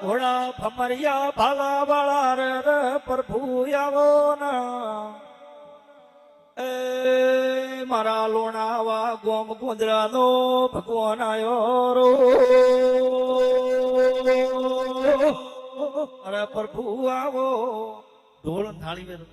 ઘોડા ભમરિયા ભાલા વાળા રે પ્રભુ આવો ના એ મારા લોણાવા ગોમ ગુંદરા નો ભગવાન આયો રો અરે પ્રભુ આવો ઢોળ થાળી વેરો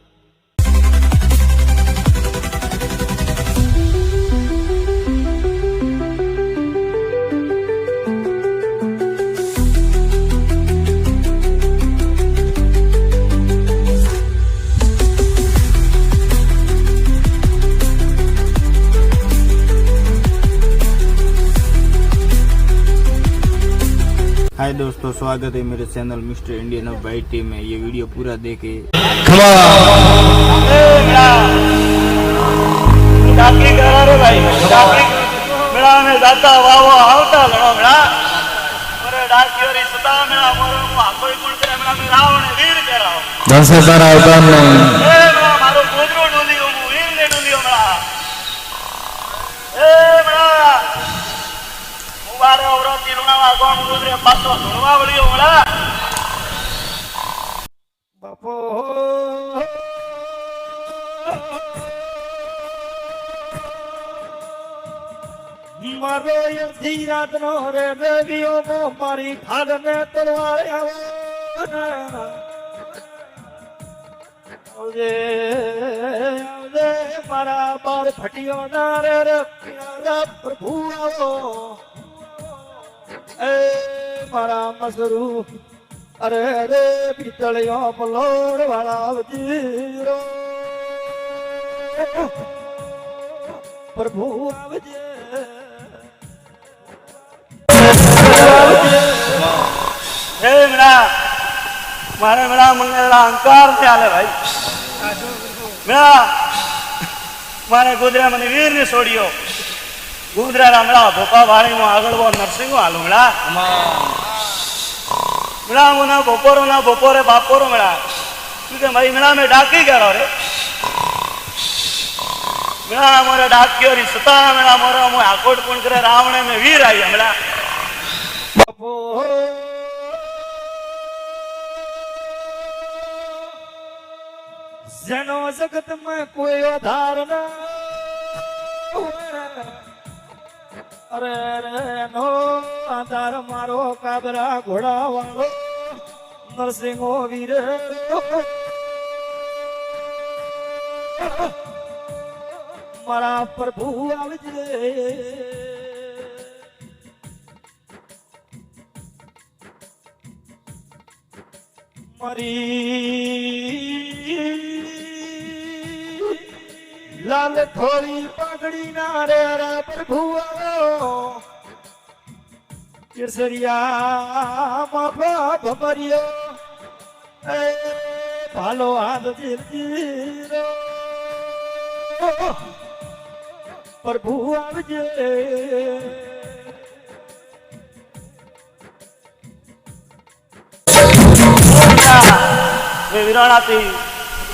हाय दोस्तों, स्वागत है मेरे channel mister Indian of bite team में। ये वीडियो पूरा देखे। બાપો મારો યથી રાત નો રે દેવીઓ નો મારી ખાડ ને તલવાર આવજે આવજે મારા બાર ફટીઓ ના રે રે પ્રભુ આવો એ મારા મસરૂ અરે રે પિતળિયો પલોડ વાળા વજીરો પ્રભુ આવજે હે મેરા મારે મેરા મંગળા અંકાર ચાલે ભાઈ મેરા મારે ગોદરા મને વીર ને છોડ્યો ગોદરા રામડા ભોપા વાળી માં આગળ વો નરસિંહ હાલો મેરા મેરા મુના બપોરે બાપોરો મેરા તું કે ભાઈ મેરા મેં ડાકી કરો રે મેરા મોરે ડાક્યો રી સતા મેરા મોરે મો આકોટ કોણ કરે રાવણે મે વીર આયા મેરા બાપો જેનો જગત માં કોઈ આધાર ના અરે રે નો આધાર મારો કાબરા ઘોડા વાળો નરસિંહો વીર મારા પ્રભુ આવજે મારી લાલ થોડી પાઘડી ના રે પ્રભુ આવો કેસરિયા માફા ભમરિયો એ ભાલો હાથ જીરો પ્રભુ આવજે મે વિરાણાથી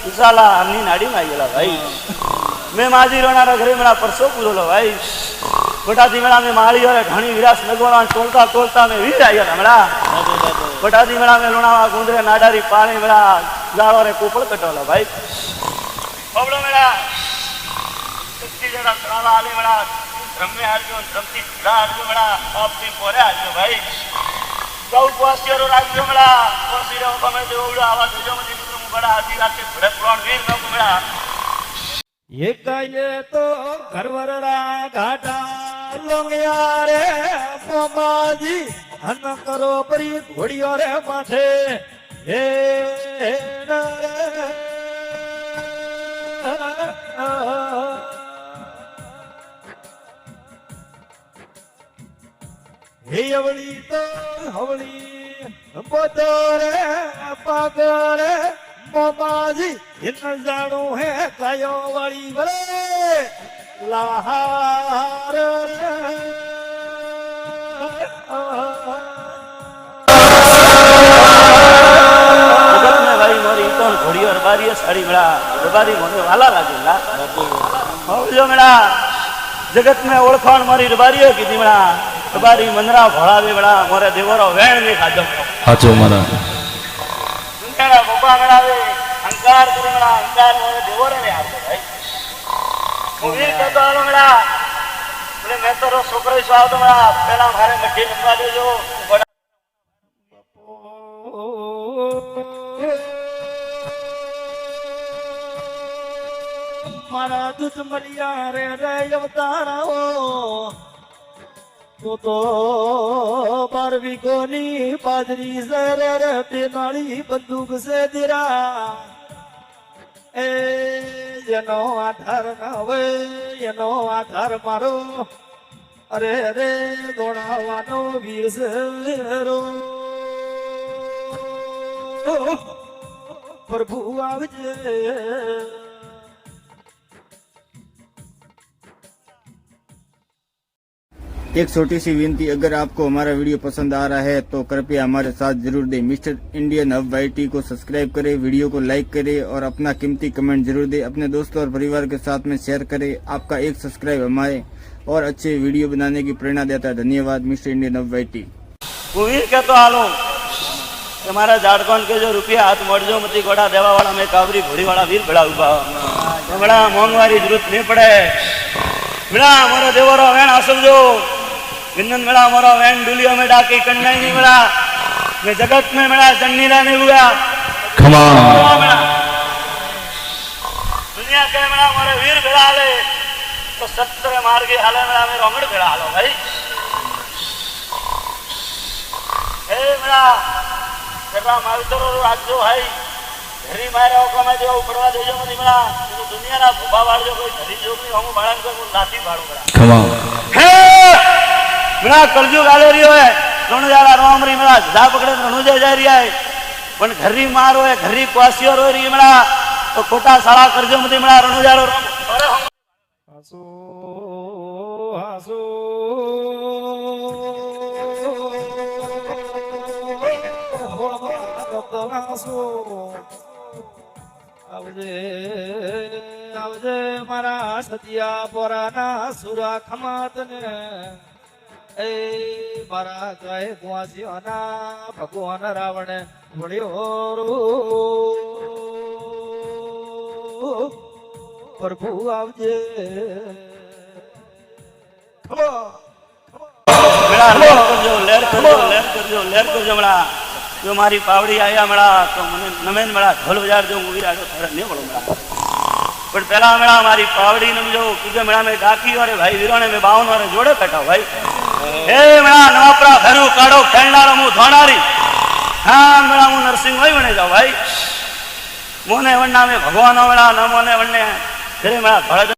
ઉસાલા આમની નાડીમાં ગયેલા ભાઈ મેં માજી રોણાના ઘરે મેળા પરસો પૂરોલો ભાઈ બટાથી મેળા મેં માળી અરે ઘણી વિરાસ નગવાના તોલતા તોલતા મેં વીર આવ્યા મેળા બટાથી મેળા મેં લોણાવા ગુંદરે નાડારી પાણી મેળા જાળો રે કોપળ કટોલા ભાઈ બબડો મેળા સચ્ચી જરા સરાલા આલે મેળા રમે હારજો રમતી ઘડા હારજો મેળા આપથી પોરે હારજો ભાઈ ગૌ પોસ્ટિયરો રાખજો મેળા પોસ્ટિયરો ગમે તે ઓવડો આવા દેજો મને મિત્રો બડા આધી રાતે ભડે પ્રાણ વીર ન મેળા એકાયે તો ઘરવરડા ઘાટા લોંગિયા રે મામાજી હન કરો પરી ઘોડીઓ રે માથે હે હે અવળી તો હવળી બોતો રે પાગરે મામાજી ઇન જાણું હે કયો વાળી વરે લહાર ઘોડીઓ રબારી સાડી મેળા રબારી મને વાલા લાગેલા હોજો મેળા जगत में ओळखाण मारी रबारीओ कीधी मणा रबारी मनरा भोळावे मणा मोरे देवरो वेण ने खाजो हाचो मारा दुनियाना बाबा मणावे अहंकार करे मणा अहंकार मोरे देवरो ने आपो भाई मुवीर कहतो आलो मणा बोले मैं तो रो छोकरो साव तो मणा पहला मारे मठी नपवा देजो मारा दूध मरिया रे रे अवताराओ तो बारवी कोनी बाजरी से रे तेनाली बंदूक से दिरा ए यनो आधार ना वे यनो आधार मारो अरे अरे दोड़ावानो वीर से रो प्रभु आवजे एक छोटी सी विनती, अगर आपको हमारा वीडियो पसंद आ रहा है तो कृपया हमारे साथ जरूर दें। मिस्टर इंडियन हब वाईटी को सब्सक्राइब करें, वीडियो को लाइक करें और अपना कीमती कमेंट जरूर दें। अपने दोस्तों और परिवार के साथ में शेयर करें। आपका एक सब्सक्राइब हमारे और अच्छे वीडियो बनाने की प्रेरणा देता है। धन्यवाद। Mister Indian hub YT. मुवीर कहतो आलो તમારા ઝાડકોન કે જો રૂપિયા હાથ મળજો મતી ગોડા દેવા વાળા મેં કાવરી ઘોડી વાળા વીર ભડા ઉભા હમણાં મોંઘવારી જરૂરત નહીં પડે મેળા મારો દેવરો વેણ આસવજો વિંદન મેળા મારો વેણ ડુલિયો में डाकी कन्नाई नहीं मेरा मैं जगत में मेरा जन्नीला नहीं हुआ खमा दुनिया के मेरा मारे वीर भेड़ा ले तो सत्तर मार्गे हाले मेरा मेरा रोमड़ भेड़ा हालो भाई ए मेरा तेरा मावितरो आज जो भाई घरी मारे ओका में जो उपरवा देजो मनी मेरा तो दुनिया ना भूबा वाल जो कोई घरी जो भी हम बाळन को लाठी भाड़ो मेरा खमा हे मेरा कलजुग आले रियो है रण जाला रामरी मेरा जा पकड़े रणु जा रिया है पण घरी मारो है घरी क्वासियो रो री मेरा तो खोटा सारा करजो मती मेरा रणु जारो अरे हम हासो हासो हासो आवजे आवजे मारा सतिया पोराना सुरा खमातने ए मारा गाय कुआसियोना भगवान रावण बोलियो रो प्रभु आवजे मेरा लेर करजो मेरा जो मारी पावड़ी आया मेरा तो मने नमेन मेरा ढोल बजार जो मूवी आडो थारे नहीं बोलो मेरा पर पहला मेरा मारी पावड़ी नमजो क्योंकि मेरा में डाकी वाले भाई वीरों में 52 वाले जोड़े बैठा भाई ए मेरा नवापरा घरू काड़ो खेलनारो मु धोनारी हां मेरा मु नरसिंह भाई बने जाओ भाई मोने वन्ना में भगवान मेरा न मोने वन्ने तेरे मेरा भड़